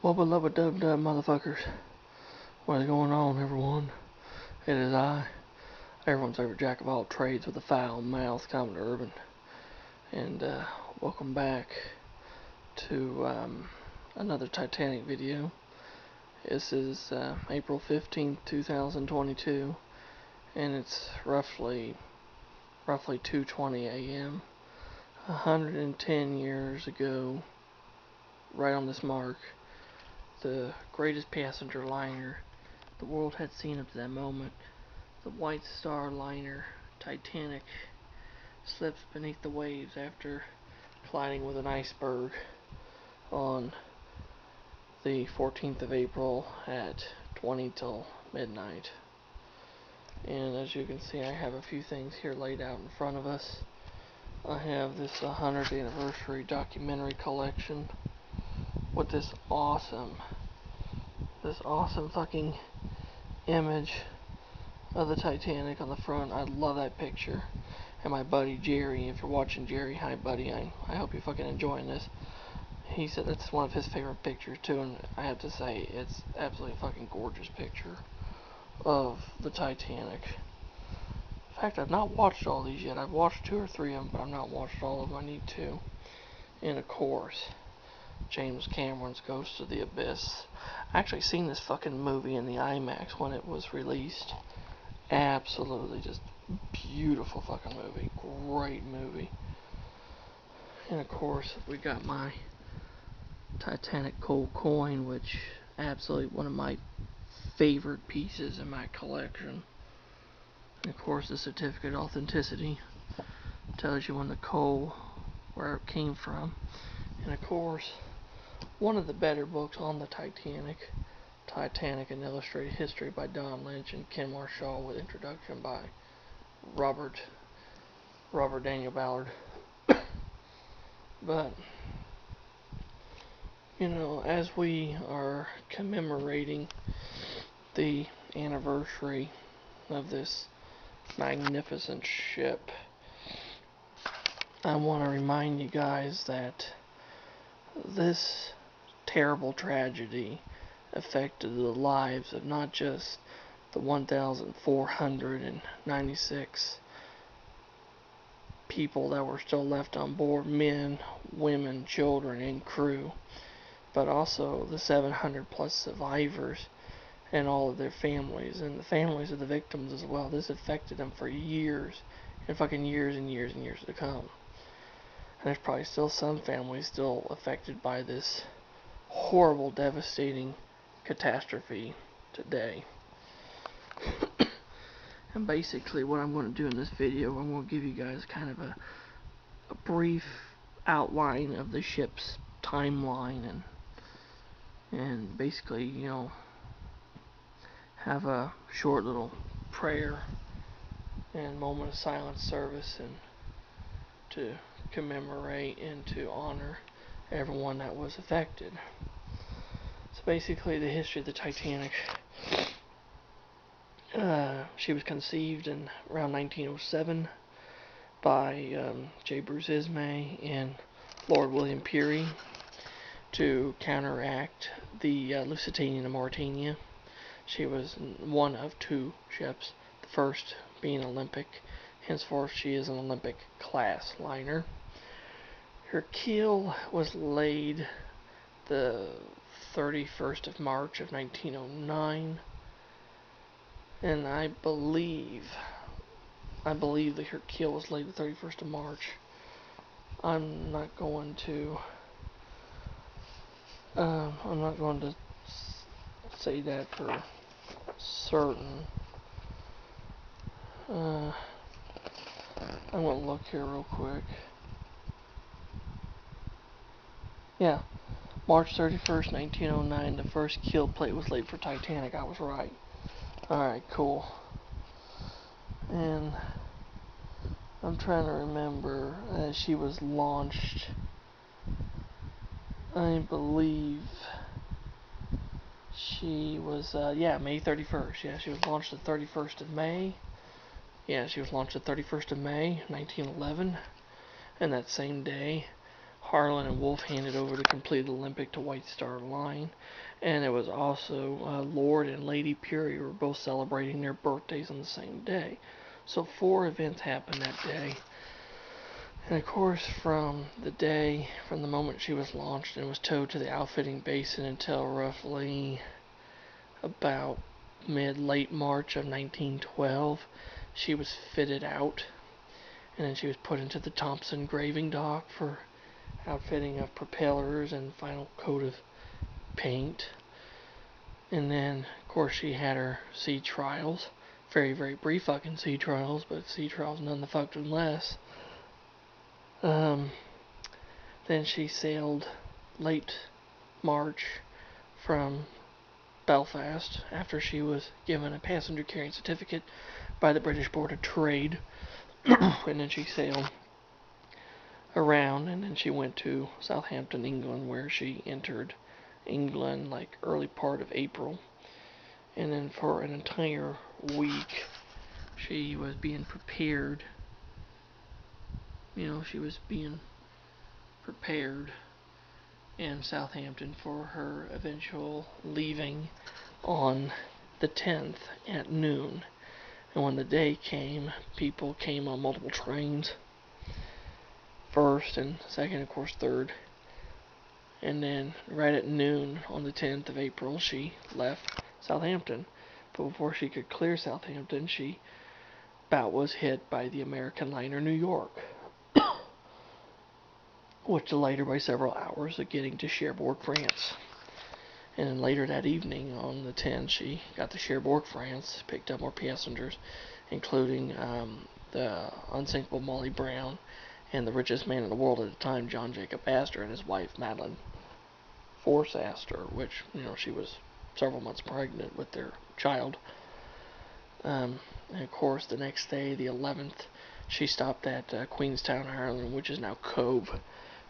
Well, beloved dub motherfuckers, what is going on, everyone? It is I, everyone's favorite jack of all trades with a foul mouth, Common Urban, and welcome back to another Titanic video. This is April 15th, 2022, and it's roughly 2:20 a.m. 110 years ago, right on this mark, the greatest passenger liner the world had seen up to that moment, the White Star liner Titanic, slips beneath the waves after colliding with an iceberg on the 14th of April at 20 till midnight. And as you can see, I have a few things here laid out in front of us. I have this 100th anniversary documentary collection with this awesome fucking image of the Titanic on the front. I love that picture. And my buddy Jerry, if you're watching, Jerry, hi buddy, I hope you're fucking enjoying this. He said that's one of his favorite pictures too, and I have to say it's absolutely fucking gorgeous picture of the Titanic. In fact, I've not watched all these yet. I've watched 2 or 3 of them, but I've not watched all of them. I need to. And of course, James Cameron's Ghost of the Abyss. I actually seen this fucking movie in the IMAX when it was released. Absolutely just beautiful fucking movie. Great movie. And of course, we got my Titanic gold coin, which absolutely one of my favorite pieces in my collection. And of course, the certificate of authenticity tells you when the coal, where it came from. And of course, one of the better books on the Titanic, An Illustrated History by Don Lynch and Ken Marshall, with introduction by Robert Daniel Ballard. But, you know, as we are commemorating the anniversary of this magnificent ship, I want to remind you guys that this terrible tragedy affected the lives of not just the 1,496 people that were still left on board, men, women, children, and crew, but also the 700 plus survivors and all of their families, and the families of the victims as well. This affected them for years, and fucking years and years and years to come. And there's probably still some families still affected by this horrible, devastating catastrophe today. And basically what I'm going to do in this video, I'm going to give you guys kind of a brief outline of the ship's timeline, and basically, you know, have a short little prayer and moment of silence service, and to commemorate and to honor everyone that was affected. So basically, the history of the Titanic. She was conceived in around 1907 by J. Bruce Ismay and Lord William Peary to counteract the Lusitania and Mauretania. She was one of 2 ships, the first being Olympic. Henceforth, she is an Olympic class liner. Her keel was laid the 31st of March of 1909, and I believe that her keel was laid the 31st of March. I'm not going to say that for certain. I'm going to look here real quick. Yeah, March 31st, 1909, the first keel plate was laid for Titanic. I was right. Alright, cool. And I'm trying to remember, she was launched, I believe she was, May 31st. Yeah, she was launched the 31st of May. Yeah, she was launched the 31st of May, 1911. And that same day, Harlan and Wolf handed over the completed Olympic to White Star Line. And it was also Lord and Lady Peary were both celebrating their birthdays on the same day. So 4 events happened that day. And of course, from the moment she was launched and was towed to the outfitting basin until roughly about late March of 1912, she was fitted out. And then she was put into the Thompson graving dock for outfitting of propellers and final coat of paint. And then, of course, she had her sea trials. Very, very brief fucking sea trials, but sea trials none the fucking less. Then she sailed late March from Belfast after she was given a passenger carrying certificate by the British Board of Trade. And then she sailed around, and then she went to Southampton, England, where she entered England like early part of April. And then for an entire week she was being prepared. She was being prepared in Southampton for her eventual leaving on the 10th at noon. And when the day came, people came on multiple trains. First and second, of course, third. And then right at noon on the 10th of April, she left Southampton. But before she could clear Southampton, she about was hit by the American liner New York, which delayed her by several hours of getting to Cherbourg, France. And then later that evening, on the 10th, she got to Cherbourg, France, picked up more passengers, including the unsinkable Molly Brown and the richest man in the world at the time, John Jacob Astor, and his wife, Madeline Force Astor, which, she was several months pregnant with their child. And of course, the next day, the 11th, she stopped at Queenstown, Ireland, which is now Cove,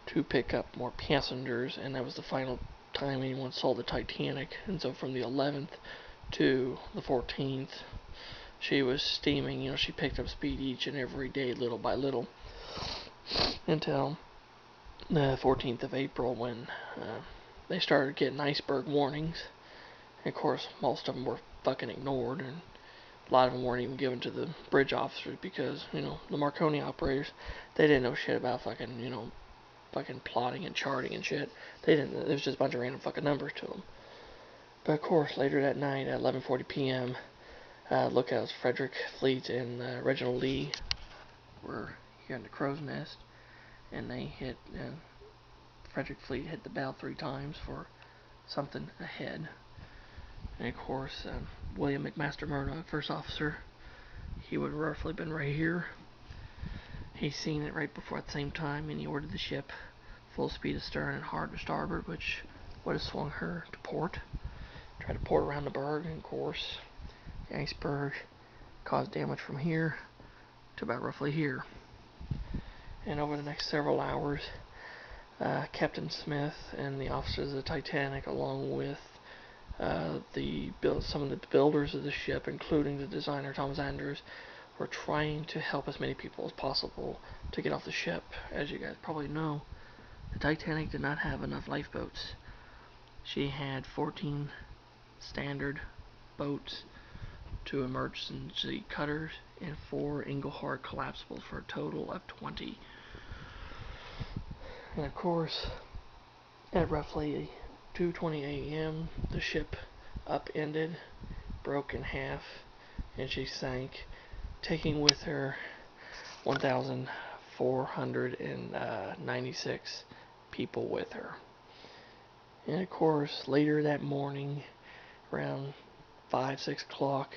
to pick up more passengers, and that was the final time anyone saw the Titanic. And so from the 11th to the 14th, she was steaming. She picked up speed each and every day, little by little, until the 14th of April, when they started getting iceberg warnings. And of course, most of them were fucking ignored, and a lot of them weren't even given to the bridge officers because, the Marconi operators, they didn't know shit about fucking, fucking plotting and charting and shit. They didn't. It was just a bunch of random fucking numbers to them. But of course, later that night at 11:40 p.m., lookouts Frederick Fleet and Reginald Lee were here in the crow's nest, and they hit. Frederick Fleet hit the bell 3 times for something ahead. And of course, William McMaster Murdoch, first officer, he would have roughly been right here. He seen it right before at the same time, and he ordered the ship full speed astern and hard to starboard, which would have swung her to port. Tried to port around the berg, and of course, the iceberg caused damage from here to about roughly here. And over the next several hours, Captain Smith and the officers of the Titanic, along with some of the builders of the ship, including the designer Thomas Andrews, were trying to help as many people as possible to get off the ship. As you guys probably know, the Titanic did not have enough lifeboats. She had 14 standard boats, 2 emergency cutters, and 4 Engelhard collapsibles for a total of 20. And of course, at roughly 2:20 a.m., the ship upended, broke in half, and she sank, taking with her 1,496 people with her. And of course, later that morning, around 5-6 o'clock,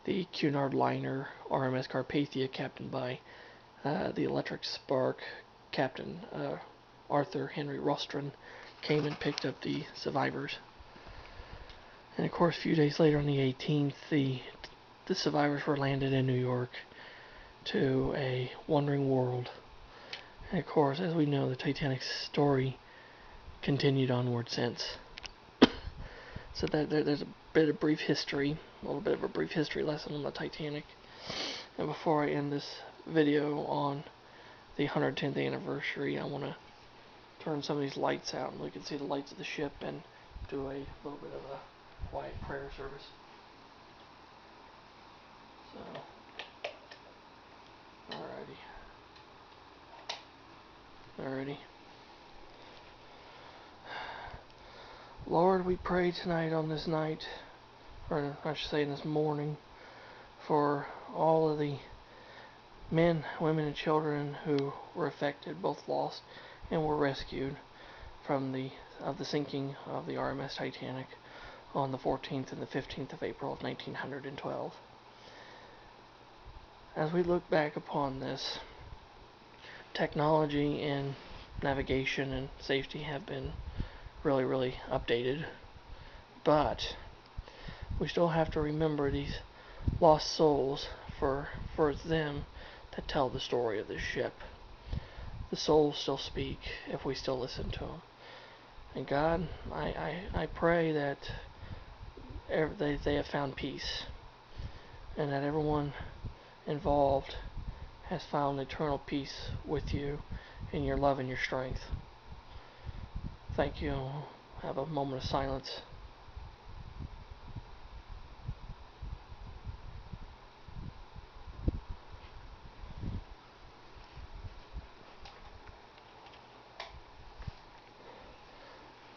the Cunard liner RMS Carpathia, captained by the Electric Spark Captain Arthur Henry Rostron, came and picked up the survivors. And of course, a few days later, on the 18th, the survivors were landed in New York to a wondering world. And of course, as we know, the Titanic's story continued onward since. So there's a bit of brief history, a little bit of a brief history lesson on the Titanic. And before I end this video on the 110th anniversary, I want to turn some of these lights out and we can see the lights of the ship and do a little bit of a quiet prayer service. So, alrighty. Lord, we pray tonight on this night, or I should say this morning, for all of the men, women, and children who were affected, both lost and were rescued from the sinking of the RMS Titanic on the 14th and the 15th of April of 1912. As we look back upon this, technology and navigation and safety have been really updated, but we still have to remember these lost souls, for it's them that tell the story of this ship. The souls still speak if we still listen to them. And God, I pray that they have found peace, and that everyone involved has found eternal peace with you in your love and your strength. Thank you. Have a moment of silence.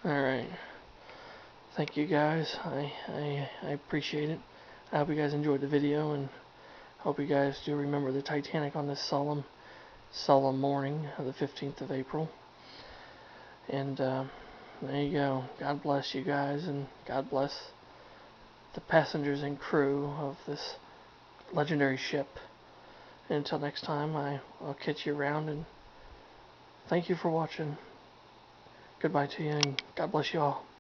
Alright. Thank you guys. I appreciate it. I hope you guys enjoyed the video, and hope you guys do remember the Titanic on this solemn morning of the 15th of April. And there you go. God bless you guys, and God bless the passengers and crew of this legendary ship. And until next time, I'll catch you around, and thank you for watching. Goodbye to you, and God bless you all.